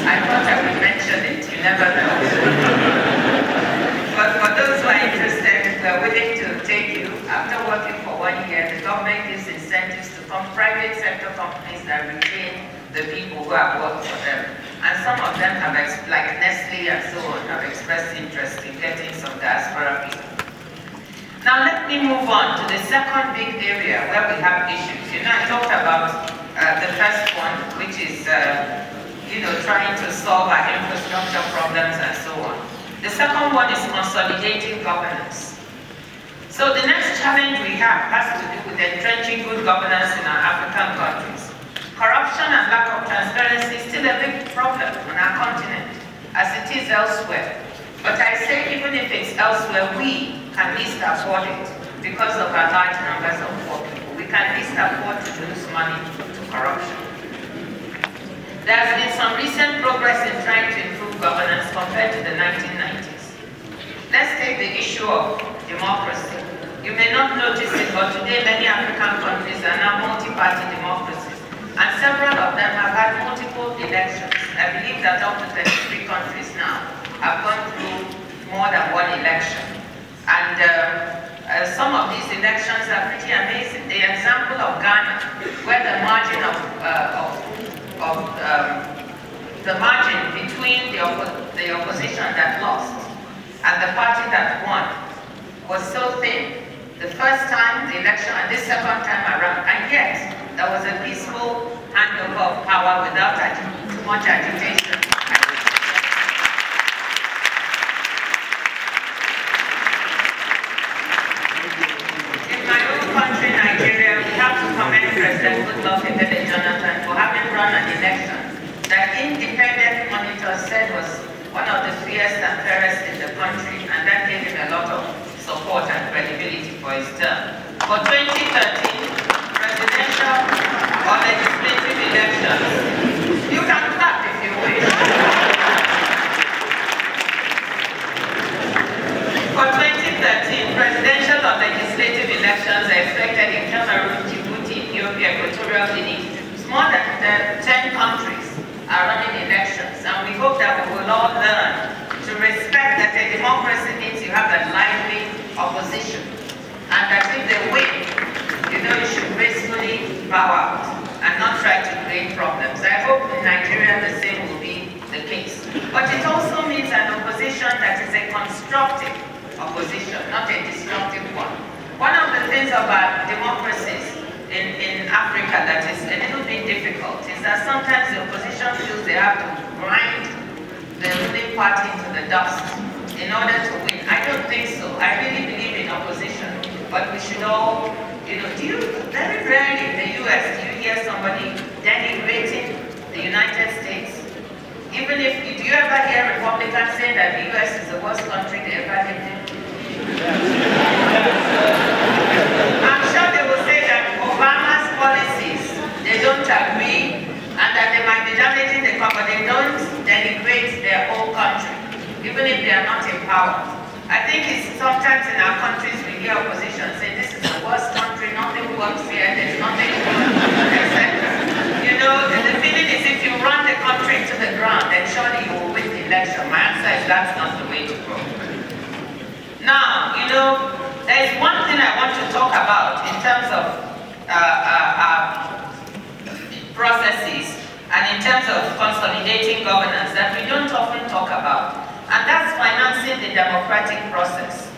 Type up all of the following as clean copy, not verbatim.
I thought I would mention it, you never know. But for those who are interested, we're willing to take you. After working for 1 year, the government gives incentives to private sector companies that retain the people who have worked for them. And some of them have, like Nestle and so on, have expressed interest in getting some diaspora people. Now let me move on to the second big area where we have issues. You know, I talked about the first one, which is, trying to solve our infrastructure problems and so on. The second one is consolidating governance. So the next challenge we have has to do with entrenching good governance in our African countries. Corruption and lack of transparency is still a big problem on our continent, as it is elsewhere. But I say even if it's elsewhere, we can least afford it because of our large numbers of poor people. We can least afford to lose money to corruption. There's been some recent progress in trying to improve governance compared to the 1990s. Let's take the issue of democracy. You may not notice it, but today many African countries are now multi-party democracies, and several of them have had multiple elections. I believe that up to 33 countries now have gone through more than one election. And some of these elections are pretty amazing. The example of Ghana, where the margin between the opposition that lost and the party that won was so thin. The first time, the election, and this second time around, and yet there was a peaceful handover of power without too much agitation. In my own country, Nigeria, we have to commend President Goodluck Jonathan for having run an election that independent monitors said was one of the freest and fairest in the country, and that gave him a lot of support and credibility for his term. For 2013, presidential or legislative elections, you can clap if you wish. For 2013, presidential or legislative elections are expected in Cameroon, Djibouti, Ethiopia, Equatorial Guinea. More than 10 countries are running elections, and we hope that we will all learn to respect that a democracy means you have a lively opposition, and that if they win, you should gracefully bow out and not try to create problems. I hope in Nigeria the same will be the case. But it also means an opposition that is a constructive opposition, not a destructive one. One of the things about democracies in Africa that is a little bit difficult is that sometimes the opposition feels they have to grind the ruling party into the dust in order to win. I don't think so. I really believe in opposition, but we should all, very rarely in the US do you hear somebody denigrating the United States. Even if, do you ever hear Republicans say that the US is the worst country they ever lived in? I'm sure they will say that Obama's policies, they don't agree, and that they might be damaging the country, but they don't denigrate their own country, even if they are not in power. I think it's sometimes in our countries we hear opposition say this is the worst country, nothing works here, there's nothing, etc. The feeling is if you run the country to the ground, then surely you will win the election. My answer is that's not the way to go. Now, there is one thing I want to talk about in terms of processes and in terms of consolidating governance that we don't often talk about, and that's financing the democratic process.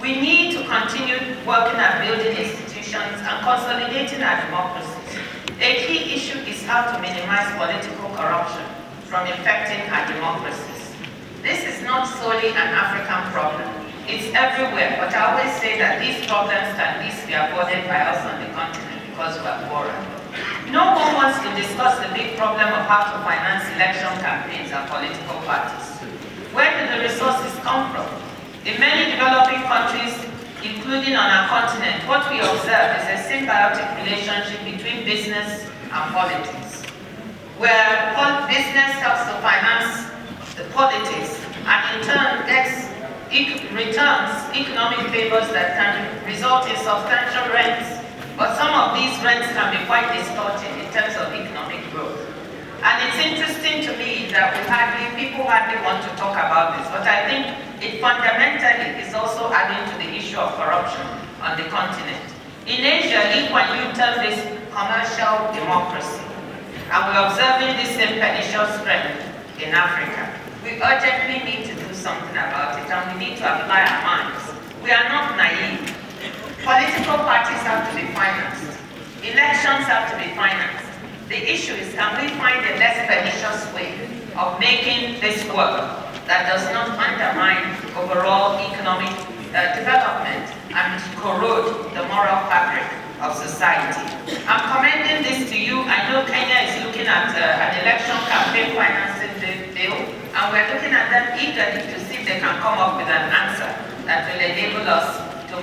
We need to continue working at building institutions and consolidating our democracies. A key issue is how to minimize political corruption from infecting our democracies. This is not solely an African problem. It's everywhere, but I always say that these problems can at least be avoided by us on the continent because we are poorer. No one wants to discuss the big problem of how to finance election campaigns and political parties. Where do the resources come from? In many developing countries, including on our continent, what we observe is a symbiotic relationship between business and politics, where business helps to finance the politics and in turn returns economic favors that can result in substantial rents. But some of these rents can be quite distorted in terms of economic growth. And it's interesting to me that people hardly want to talk about this, but I think it fundamentally is also adding to the issue of corruption on the continent. In Asia, Lee Kuan Yew termed this commercial democracy, and we're observing this same pernicious trend in Africa. We urgently need to do something about it, and we need to apply our minds. We are not naive. Political parties have to be financed. Elections have to be financed. The issue is, can we find a less pernicious way of making this work that does not undermine overall economic development and corrode the moral fabric of society? I'm commending this to you. I know Kenya is looking at an election campaign financing bill, and we're looking at them eagerly to see if they can come up with an answer that will enable us to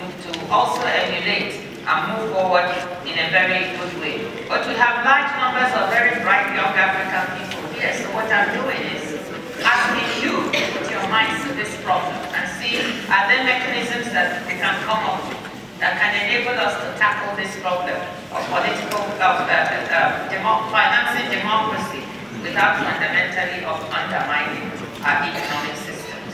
also emulate and move forward in a very good way. But we have large numbers of very bright young African people here, so what I'm doing is asking you to put your minds to this problem and see, are there mechanisms that we can come up with that can enable us to tackle this problem of financing democracy without fundamentally undermining our economic systems.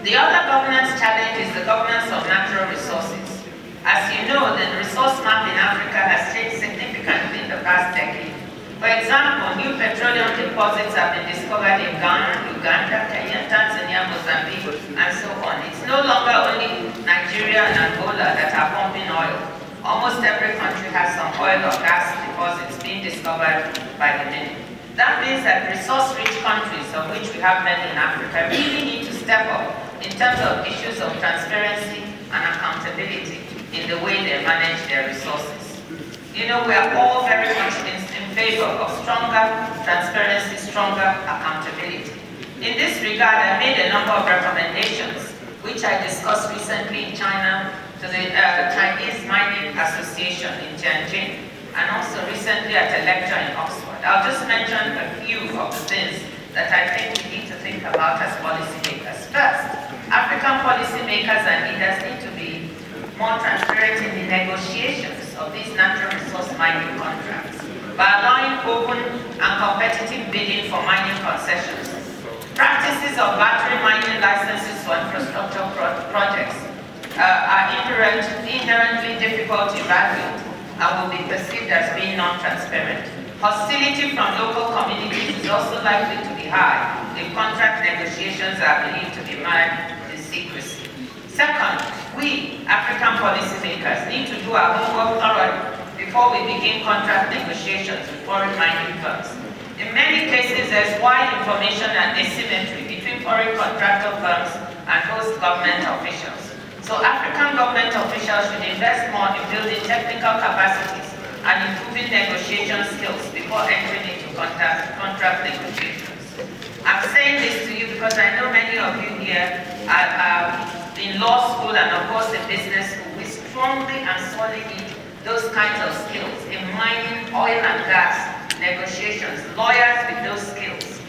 The other governance challenge is the governance of natural resources. As you know, the resource map in Africa has changed significantly in the past decade. For example, new petroleum deposits have been discovered in Ghana, Uganda, Kenya, Tanzania, Mozambique, and so on. It's no longer only Nigeria and Angola that are pumping oil. Almost every country has some oil or gas deposits being discovered by the minute. That means that resource-rich countries, of which we have many in Africa, really need to step up in terms of issues of transparency and accountability in the way they manage their resources. You know, we are all very much in favor of stronger transparency, stronger accountability. In this regard, I made a number of recommendations, which I discussed recently in China to the Chinese Mining Association in Tianjin, and also recently at a lecture in Oxford. I'll just mention a few of the things that I think we need to think about as policymakers. First, African policymakers and leaders need to be more transparent in the negotiations of these natural resource mining contracts by allowing open and competitive bidding for mining concessions. Practices of battery mining licenses for infrastructure projects are inherently difficult to evaluate and will be perceived as being non-transparent. Hostility from local communities is also likely to be high if contract negotiations are believed to be managed in secrecy. Second, we, African policymakers, need to do our homework thoroughly before we begin contract negotiations with foreign mining firms. In many cases, there's wide information and asymmetry between foreign contractor firms and host government officials. So African government officials should invest more in building technical capacities and improving negotiation skills before entering into contract negotiations. I'm saying this to you because I know many of you here are in law school and of course in business school. We strongly and sorely need those kinds of skills in mining, oil and gas negotiations, lawyers with those skills,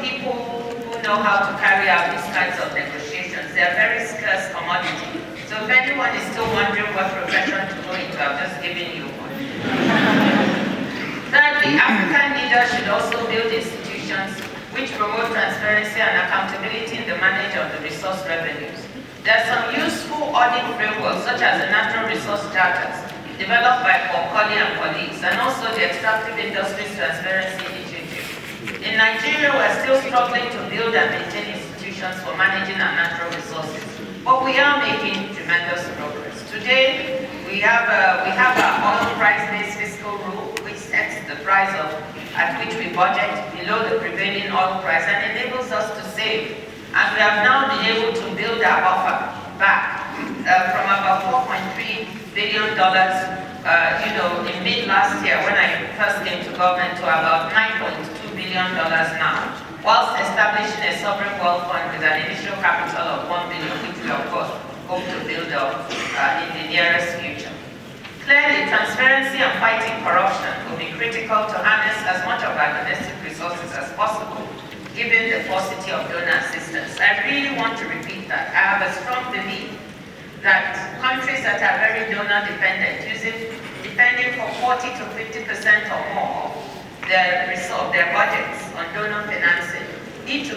people who know how to carry out these kinds of negotiations. They're very scarce commodity. So if anyone is still wondering what profession to go into, I've just given you one. Thirdly, African leaders should also build institutions which promote transparency and accountability in the management of the resource revenues. There are some useful audit frameworks, such as the Natural Resource Charters, developed by Paul Colley and colleagues, and also the Extractive Industries Transparency Initiative. In Nigeria, we're still struggling to build and maintain institutions for managing our natural resources, but we are making tremendous progress. Today, we have our oil price-based fiscal rule, which sets the price at which we budget below the prevailing oil price and enables us to save. And we have now been able to build our buffer back from about $4.3 billion, in mid last year when I first came to government, to about $9.2 billion now, whilst establishing a sovereign wealth fund with an initial capital of $1 billion, which we of course hope to build up in the nearest future. Clearly, transparency and fighting corruption will be critical to harness as much of our domestic resources as possible, given the paucity of donor assistance. I really want to repeat that. I have a strong belief that countries that are very donor dependent, depending for 40 to 50% or more of their budgets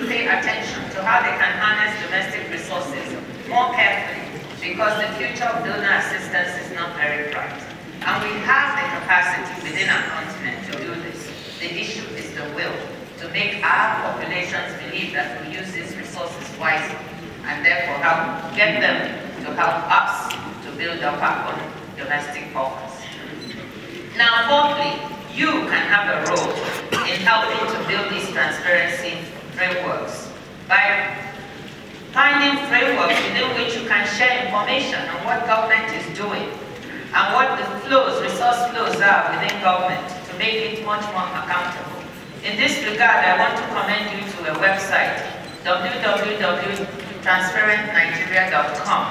pay attention to how they can harness domestic resources more carefully, because the future of donor assistance is not very bright. And we have the capacity within our continent to do this. The issue is the will to make our populations believe that we use these resources wisely, and therefore get them to help us to build up our own domestic focus. Now, fourthly, you can have a role in helping to build these transparency frameworks by finding frameworks within which you can share information on what government is doing and what the flows, resource flows are within government to make it much more accountable. In this regard, I want to commend you to a website, www.transparentnigeria.com,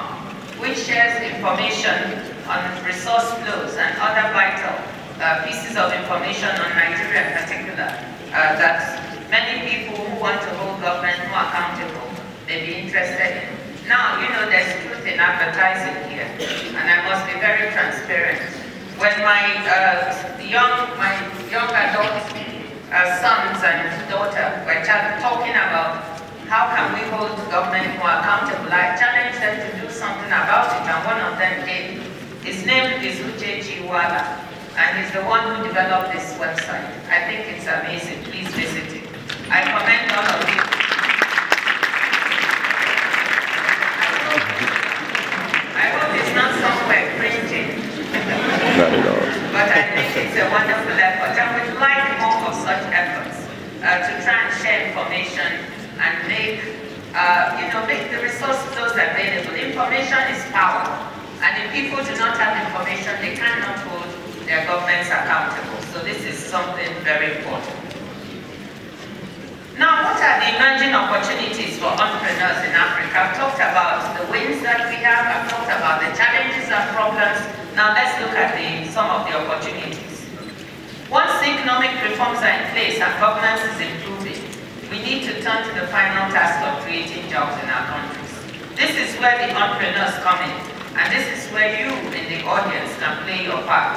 which shares information on resource flows and other vital pieces of information on Nigeria in particular that many people who want to hold government more accountable may be interested in. Now, you know, there's truth in advertising here, and I must be very transparent. When my young adult sons and daughter were talking about how can we hold government more accountable, I challenged them to do something about it, and one of them did. His name is Ngozi Okonjo-Iweala, and he's the one who developed this website. I think it's amazing. Please visit it. I commend all of you. I hope it's not somewhere printing. Not at all. But I think it's a wonderful effort. I would like more of such efforts to try and share information and make the resource flows available. Information is power. And if people do not have information, they cannot hold their governments accountable. So this is something very important. Now, what are the emerging opportunities for entrepreneurs in Africa? I've talked about the wins that we have. I've talked about the challenges and problems. Now let's look at some of the opportunities. Once the economic reforms are in place and governance is improving, we need to turn to the final task of creating jobs in our countries. This is where the entrepreneurs come in. And this is where you in the audience can play your part.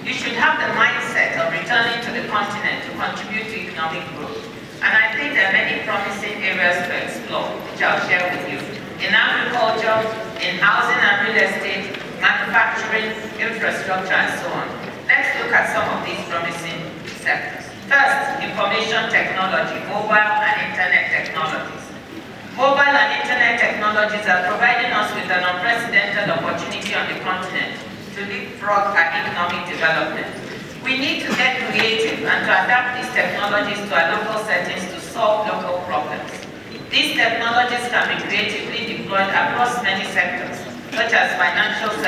You should have the mindset of returning to the continent to contribute to economic growth. And I think there are many promising areas to explore, which I'll share with you. In agriculture, in housing and real estate, manufacturing, infrastructure, and so on. Let's look at some of these promising sectors. First, information technology, mobile and internet technologies. Mobile and internet technologies are providing us with an unprecedented opportunity on the continent to leapfrog our economic development. We need to get creative and to adapt these technologies to our local settings to solve local problems. These technologies can be creatively deployed across many sectors, such as financial services,